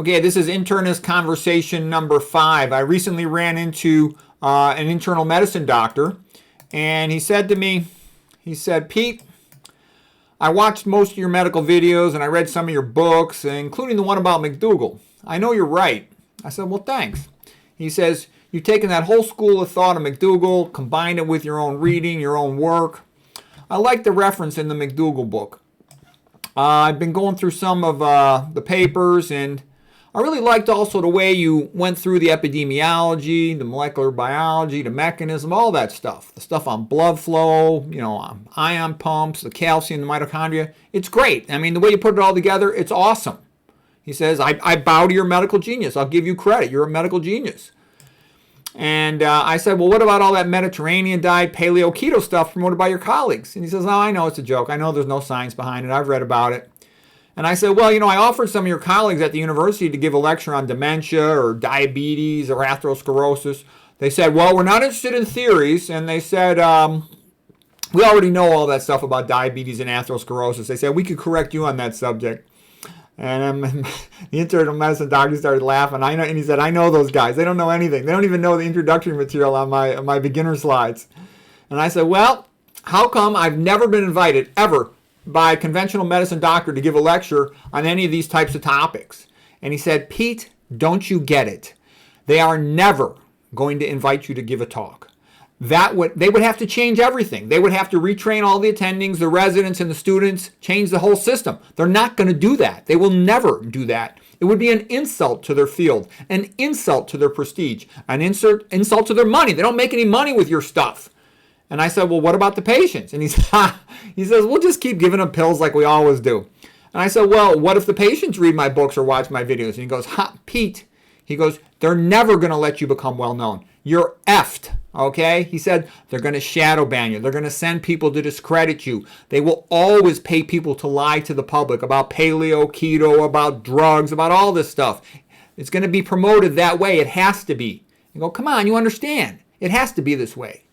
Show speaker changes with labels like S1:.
S1: Okay, this is internist conversation number 5. I recently ran into an internal medicine doctor, and he said to me, Pete, I watched most of your medical videos and I read some of your books, including the one about McDougall. I know you're right. I said, well, thanks. He says, you've taken that whole school of thought of McDougall, combined it with your own reading, your own work. I like the reference in the McDougall book. I've been going through some of the papers, and I really liked also the way you went through the epidemiology, the molecular biology, the mechanism, all that stuff. The stuff on blood flow, on ion pumps, the calcium, the mitochondria. It's great. I mean, the way you put it all together, it's awesome. He says, I bow to your medical genius. I'll give you credit. You're a medical genius. And I said, well, what about all that Mediterranean diet, paleo, keto stuff promoted by your colleagues? And he says, no, I know it's a joke. I know there's no science behind it. I've read about it. And I said, well, I offered some of your colleagues at the university to give a lecture on dementia or diabetes or atherosclerosis. They said, well, we're not interested in theories. And they said, we already know all that stuff about diabetes and atherosclerosis. They said, we could correct you on that subject. And the internal medicine doctor started laughing. And he said, I know those guys. They don't know anything. They don't even know the introductory material on my beginner slides. And I said, well, how come I've never been invited, ever, by a conventional medicine doctor to give a lecture on any of these types of topics? And he said, Pete, don't you get it? They are never going to invite you to give a talk. They would have to change everything. They would have to retrain all the attendings, the residents, and the students, change the whole system. They're not going to do that. They will never do that. It would be an insult to their field, an insult to their prestige, an insult to their money. They don't make any money with your stuff. And I said, well, what about the patients? And he says, we'll just keep giving them pills like we always do. And I said, well, what if the patients read my books or watch my videos? And he goes, Pete, he goes, they're never going to let you become well-known. You're effed, okay? He said, they're going to shadow ban you. They're going to send people to discredit you. They will always pay people to lie to the public about paleo, keto, about drugs, about all this stuff. It's going to be promoted that way. It has to be. You go, come on, you understand. It has to be this way.